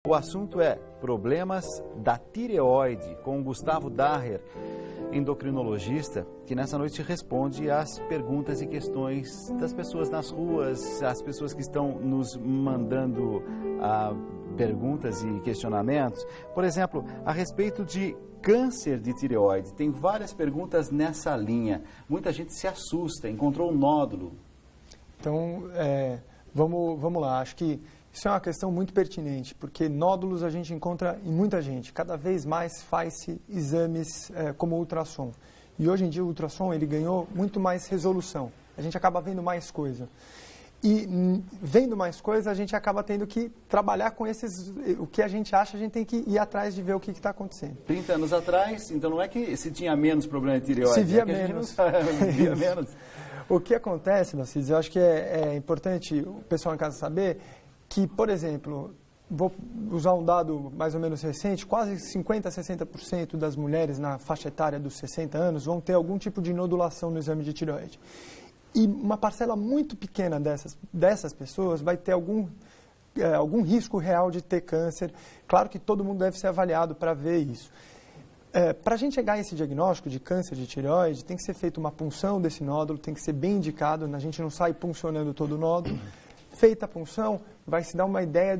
O assunto é problemas da tireoide, com Gustavo Daher, endocrinologista, que nessa noite responde às perguntas e questões das pessoas nas ruas, as pessoas que estão nos mandando perguntas e questionamentos. Por exemplo, a respeito de câncer de tireoide. Tem várias perguntas nessa linha. Muita gente se assusta, encontrou um nódulo. Então, vamos lá. Acho que isso é uma questão muito pertinente, porque nódulos a gente encontra em muita gente. Cada vez mais faz-se exames como ultrassom. E hoje em dia o ultrassom ele ganhou muito mais resolução. A gente acaba vendo mais coisa. E vendo mais coisas, a gente acaba tendo que trabalhar com o que a gente acha, a gente tem que ir atrás de ver o que está acontecendo. 30 anos atrás, então não é que se tinha menos problema de tireoide. Se via menos. Via menos. O que acontece, Narciso, eu acho que é importante o pessoal em casa saber que, por exemplo, vou usar um dado mais ou menos recente, quase 50% a 60% das mulheres na faixa etária dos 60 anos vão ter algum tipo de nodulação no exame de tireoide. E uma parcela muito pequena dessas pessoas vai ter algum risco real de ter câncer. Claro que todo mundo deve ser avaliado para ver isso. Para a gente chegar a esse diagnóstico de câncer de tireoide, tem que ser feita uma punção desse nódulo, tem que ser bem indicado, a gente não sai puncionando todo o nódulo. Feita a punção, vai se dar uma ideia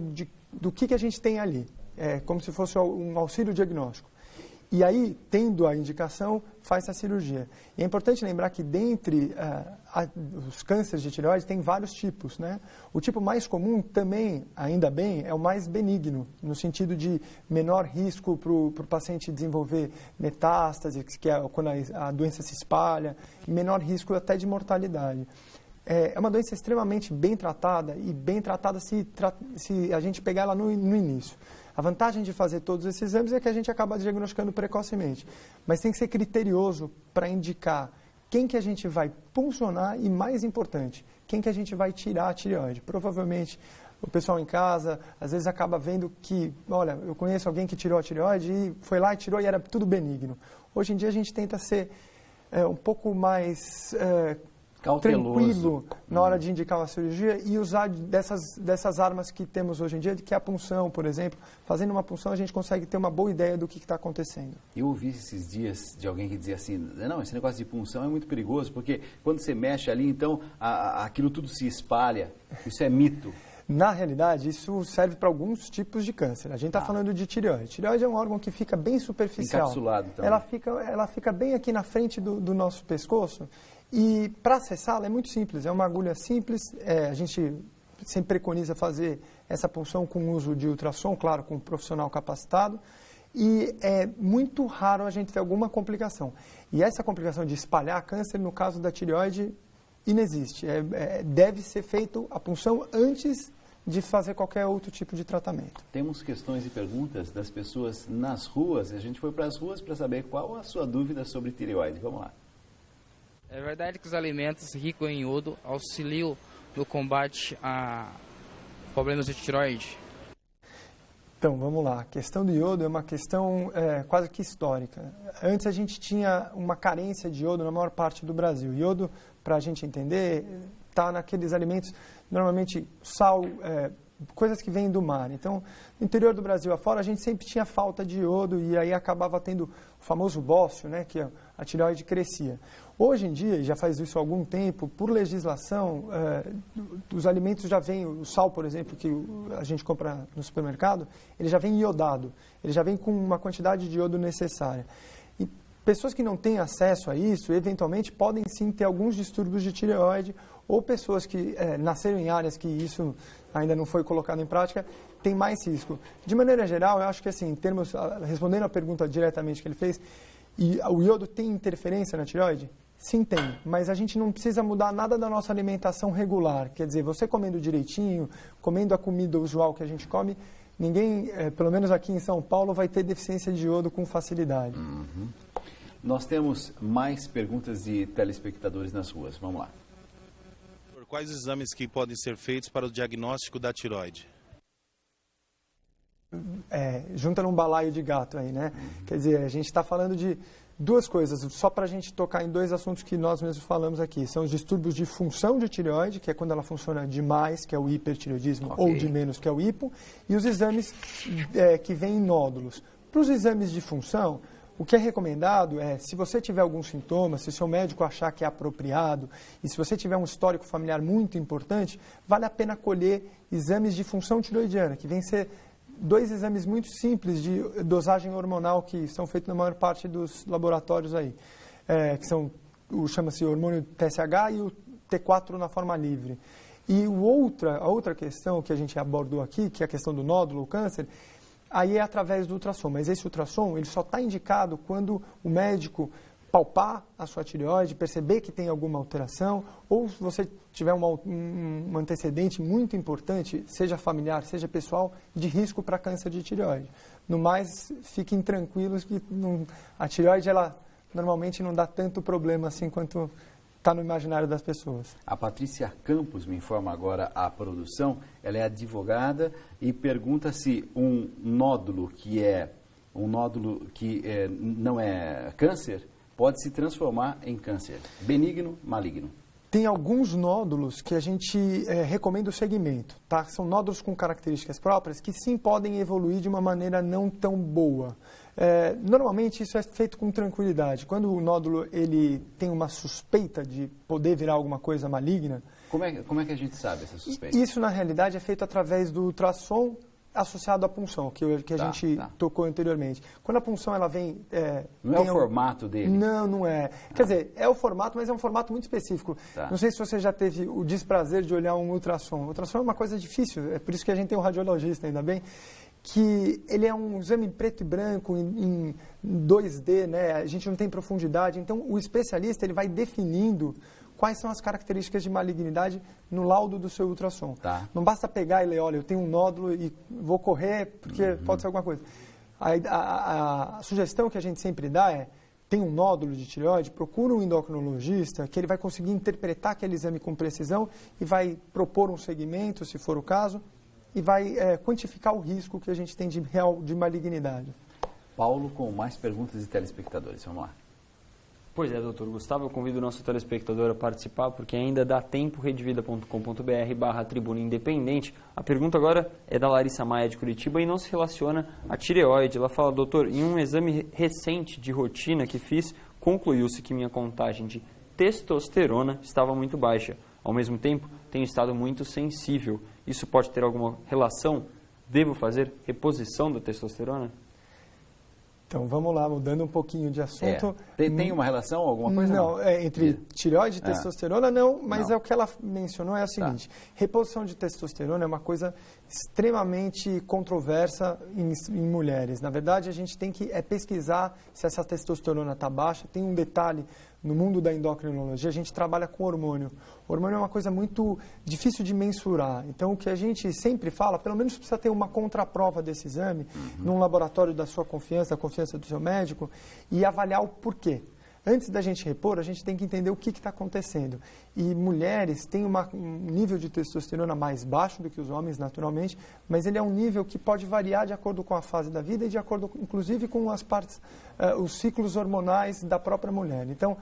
do que a gente tem ali, como se fosse um auxílio diagnóstico. E aí, tendo a indicação, faz a cirurgia. E é importante lembrar que dentre os cânceres de tireoide tem vários tipos, né? O tipo mais comum também, ainda bem, é o mais benigno, no sentido de menor risco para o paciente desenvolver metástase, que é quando a doença se espalha, e menor risco até de mortalidade. É uma doença extremamente bem tratada, e bem tratada se a gente pegar ela no início. A vantagem de fazer todos esses exames é que a gente acaba diagnosticando precocemente. Mas tem que ser criterioso para indicar quem que a gente vai puncionar e, mais importante, quem que a gente vai tirar a tireoide. Provavelmente o pessoal em casa, às vezes acaba vendo que, olha, eu conheço alguém que tirou a tireoide e foi lá e tirou e era tudo benigno. Hoje em dia a gente tenta ser um pouco mais tranquilo na hora de indicar uma cirurgia e usar dessas armas que temos hoje em dia, que é a punção, por exemplo. Fazendo uma punção, a gente consegue ter uma boa ideia do que está acontecendo. Eu ouvi esses dias de alguém que dizia assim, não, esse negócio de punção é muito perigoso, porque quando você mexe ali, então, aquilo tudo se espalha. Isso é mito. Na realidade, isso serve para alguns tipos de câncer. A gente está falando de tireoide. Tireoide é um órgão que fica bem superficial. Encapsulado também. Ela fica bem aqui na frente do nosso pescoço. E para acessá-la é muito simples, é uma agulha simples, a gente sempre preconiza fazer essa punção com uso de ultrassom, claro, com um profissional capacitado, e é muito raro a gente ter alguma complicação. E essa complicação de espalhar câncer, no caso da tireoide, inexiste. Deve ser feita a punção antes de fazer qualquer outro tipo de tratamento. Temos questões e perguntas das pessoas nas ruas, e a gente foi para as ruas para saber qual a sua dúvida sobre tireoide. Vamos lá. É verdade que os alimentos ricos em iodo auxiliam no combate a problemas de tireoide? Então, vamos lá. A questão do iodo é uma questão quase que histórica. Antes a gente tinha uma carência de iodo na maior parte do Brasil. Iodo, para a gente entender, está naqueles alimentos, normalmente sal, coisas que vêm do mar. Então, no interior do Brasil afora, a gente sempre tinha falta de iodo e aí acabava tendo o famoso bócio, né, que a tireoide crescia. Hoje em dia, já faz isso há algum tempo, por legislação, os alimentos já vêm, o sal, por exemplo, que a gente compra no supermercado, ele já vem iodado, ele já vem com uma quantidade de iodo necessária. E pessoas que não têm acesso a isso, eventualmente, podem sim ter alguns distúrbios de tireoide, ou pessoas que nasceram em áreas que isso ainda não foi colocado em prática, têm mais risco. De maneira geral, eu acho que, assim, respondendo a pergunta diretamente que ele fez, o iodo tem interferência na tireoide? Sim, tem, mas a gente não precisa mudar nada da nossa alimentação regular. Quer dizer, você comendo direitinho, comendo a comida usual que a gente come, ninguém, pelo menos aqui em São Paulo, vai ter deficiência de iodo com facilidade. Uhum. Nós temos mais perguntas de telespectadores nas ruas. Vamos lá. Quais exames que podem ser feitos para o diagnóstico da tireoide? Junta num balaio de gato aí, né? Quer dizer, a gente está falando de Duas coisas, só para a gente tocar em dois assuntos que nós mesmos falamos aqui. São os distúrbios de função de tireoide, que é quando ela funciona demais, que é o hipertireoidismo, ou de menos, que é o hipo, e os exames que vêm em nódulos. Para os exames de função, o que é recomendado é, se você tiver algum sintoma, se o seu médico achar que é apropriado, e se você tiver um histórico familiar muito importante, vale a pena colher exames de função tireoidiana, que vêm ser 2 exames muito simples de dosagem hormonal que são feitos na maior parte dos laboratórios aí, que são chama-se hormônio TSH e o T4 na forma livre. E a outra questão que a gente abordou aqui, que é a questão do nódulo, o câncer, aí é através do ultrassom. Mas esse ultrassom ele só está indicado quando o médico palpar a sua tireoide, perceber que tem alguma alteração, ou se você tiver um antecedente muito importante, seja familiar, seja pessoal, de risco para câncer de tireoide. No mais, fiquem tranquilos que a tireoide, ela normalmente não dá tanto problema assim quanto está no imaginário das pessoas. A Patrícia Campos me informa agora a produção, ela é advogada e pergunta se um nódulo que não é câncer, pode se transformar em câncer benigno, maligno. Tem alguns nódulos que a gente recomenda o segmento, tá? São nódulos com características próprias que sim podem evoluir de uma maneira não tão boa. Normalmente isso é feito com tranquilidade. Quando o nódulo ele tem uma suspeita de poder virar alguma coisa maligna... Como é que a gente sabe essa suspeita? Isso, na realidade, é feito através do ultrassom associado à punção, que a gente tocou anteriormente. Quando a punção ela vem... não é o formato dele? Não é. Quer dizer, é o formato, mas é um formato muito específico. Não sei se você já teve o desprazer de olhar um ultrassom. O ultrassom é uma coisa difícil, é por isso que a gente tem um radiologista, ainda bem, que ele é um exame preto e branco, em 2D, né? A gente não tem profundidade. Então, o especialista ele vai definindo quais são as características de malignidade no laudo do seu ultrassom. Não basta pegar e ler, olha, eu tenho um nódulo e vou correr porque pode ser alguma coisa. A sugestão que a gente sempre dá é, tem um nódulo de tireoide, procura um endocrinologista que ele vai conseguir interpretar aquele exame com precisão e vai propor um segmento, se for o caso, e vai quantificar o risco que a gente tem de malignidade. Paulo, com mais perguntas de telespectadores, vamos lá. Pois é, doutor Gustavo, eu convido o nosso telespectador a participar, porque ainda dá tempo, redvida.com.br/tribuna independente. A pergunta agora é da Larissa Maia, de Curitiba, e não se relaciona à tireoide. Ela fala, doutor, em um exame recente de rotina que fiz, concluiu-se que minha contagem de testosterona estava muito baixa. Ao mesmo tempo, tenho estado muito sensível. Isso pode ter alguma relação? Devo fazer reposição da testosterona? Então, vamos lá, mudando um pouquinho de assunto. Tem uma relação, alguma coisa? Não, entre tireoide e testosterona, não, mas o que ela mencionou é o seguinte, reposição de testosterona é uma coisa extremamente controversa em mulheres. Na verdade, a gente tem que pesquisar se essa testosterona está baixa. Tem um detalhe, no mundo da endocrinologia, a gente trabalha com hormônio. O hormônio é uma coisa muito difícil de mensurar. Então, o que a gente sempre fala, pelo menos precisa ter uma contraprova desse exame, num laboratório da sua confiança, da confiança do seu médico, e avaliar o porquê. Antes da gente repor, a gente tem que entender o que está acontecendo. E mulheres têm um nível de testosterona mais baixo do que os homens, naturalmente, mas ele é um nível que pode variar de acordo com a fase da vida e de acordo, inclusive, com as partes, os ciclos hormonais da própria mulher. Então,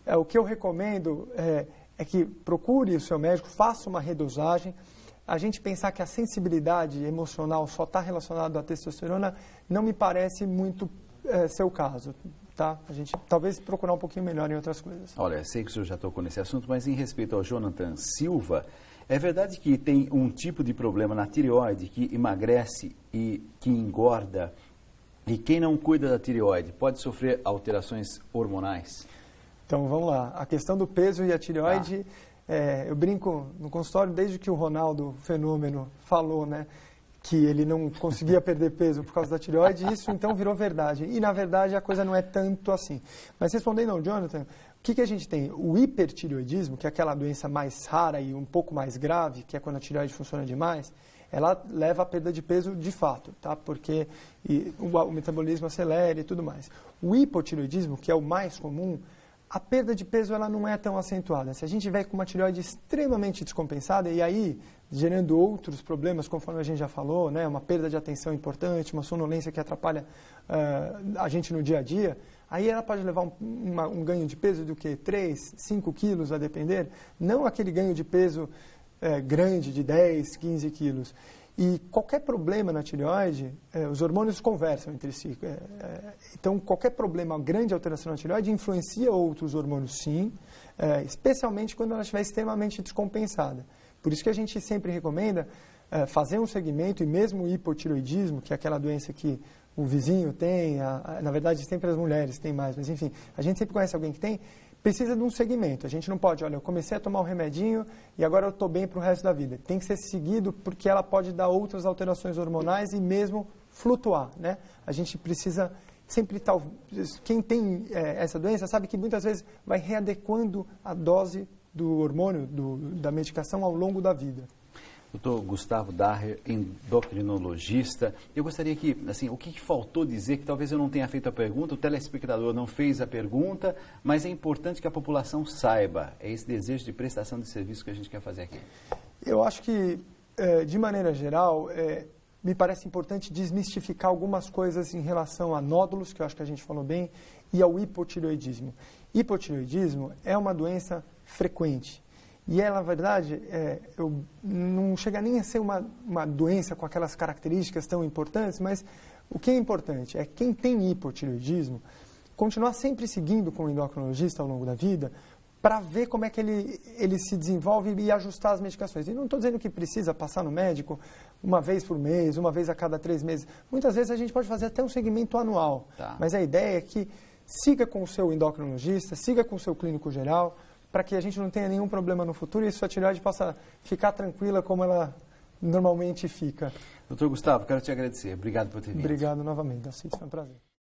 o que eu recomendo é que procure o seu médico, faça uma redosagem. A gente pensar que a sensibilidade emocional só está relacionada à testosterona não me parece muito ser o caso. Tá? A gente talvez procurar um pouquinho melhor em outras coisas. Olha, sei que o senhor já tocou nesse assunto, mas em respeito ao Jonathan Silva, é verdade que tem um tipo de problema na tireoide que emagrece e que engorda, e quem não cuida da tireoide pode sofrer alterações hormonais? Então, vamos lá. A questão do peso e a tireoide, eu brinco no consultório desde que o Ronaldo Fenômeno falou, né? Que ele não conseguia perder peso por causa da tireoide, isso então virou verdade. E, na verdade, a coisa não é tanto assim. Mas respondendo ao Jonathan, o que a gente tem? O hipertireoidismo, que é aquela doença mais rara e um pouco mais grave, que é quando a tireoide funciona demais, ela leva à perda de peso de fato, tá? Porque o metabolismo acelera e tudo mais. O hipotireoidismo, que é o mais comum, a perda de peso ela não é tão acentuada. Se a gente tiver com uma tireoide extremamente descompensada, e aí gerando outros problemas, conforme a gente já falou, né? Uma perda de atenção importante, uma sonolência que atrapalha a gente no dia a dia, aí ela pode levar um ganho de peso do que? 3, 5 quilos, a depender, não aquele ganho de peso grande de 10, 15 quilos. E qualquer problema na tireoide, os hormônios conversam entre si. Então, qualquer problema, grande alteração na tireoide, influencia outros hormônios, sim, especialmente quando ela estiver extremamente descompensada. Por isso que a gente sempre recomenda fazer um segmento, e mesmo o hipotireoidismo, que é aquela doença que o vizinho tem, na verdade sempre as mulheres têm mais, mas enfim, a gente sempre conhece alguém que tem, precisa de um segmento. A gente não pode, olha, eu comecei a tomar um remedinho e agora eu estou bem para o resto da vida. Tem que ser seguido porque ela pode dar outras alterações hormonais e mesmo flutuar, né? A gente precisa sempre estar... Quem tem essa doença sabe que muitas vezes vai readequando a dose do hormônio, da medicação ao longo da vida. Dr. Gustavo Daher, endocrinologista, eu gostaria que, assim, o que faltou dizer, que talvez eu não tenha feito a pergunta, o telespectador não fez a pergunta, mas é importante que a população saiba, é esse desejo de prestação de serviço que a gente quer fazer aqui. Eu acho que, de maneira geral, me parece importante desmistificar algumas coisas em relação a nódulos, que eu acho que a gente falou bem, e ao hipotireoidismo. Hipotireoidismo é uma doença frequente. E ela, na verdade, não chega nem a ser uma doença com aquelas características tão importantes, mas o que é importante é quem tem hipotireoidismo continuar sempre seguindo com o endocrinologista ao longo da vida para ver como é que ele se desenvolve e ajustar as medicações. E não estou dizendo que precisa passar no médico uma vez por mês, uma vez a cada 3 meses. Muitas vezes a gente pode fazer até um segmento anual, mas a ideia é que siga com o seu endocrinologista, siga com o seu clínico geral, para que a gente não tenha nenhum problema no futuro e sua tireoide possa ficar tranquila como ela normalmente fica. Doutor Gustavo, quero te agradecer. Obrigado por ter vindo. Obrigado novamente, Assis, foi um prazer.